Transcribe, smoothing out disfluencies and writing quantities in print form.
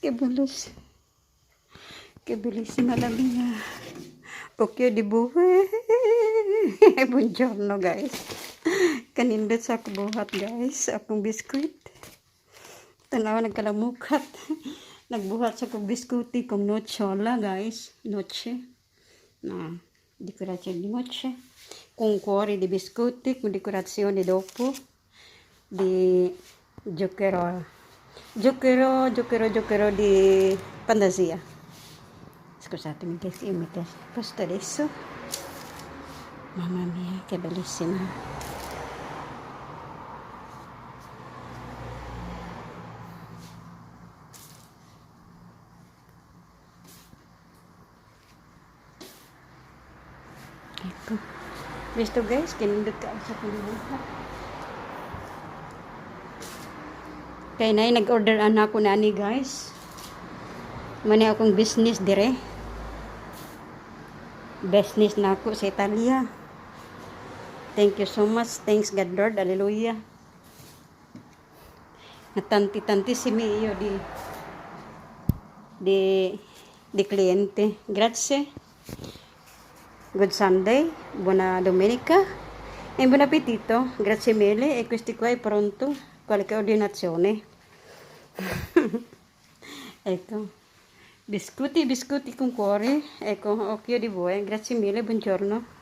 che bilis. Che bellissima la mia. Occhio di bue. Buongiorno guys. Kanindot sa ako buhat guys. Akong biskuit. Tanaw nagkalamukat. Nagbuhat sa akong biskuti kung nochola guys. Noche. Na, decorazione di noce. Con cuore di biscotti, con decorazione dopo. Di giocherò di fantasia. Scusatemi guys, io mi posto adesso. Mamma mia, che bellissima. Ecco. Visto guys, kinindot ka sa pilihan. Kaya na nag-order anak ko na ni guys. Mani akong business dire. Business na ako sa Italia. Thank you so much. Thanks God Lord. Hallelujah. Tanti io di cliente. Grazie. Good Sunday. Buona domenica. E buon appetito. Grazie mille. E questi qua è pronto. Qualche ordinazione. Ecco. Biscuiti con cuore. Ecco, occhio di voi. Grazie mille. Buongiorno.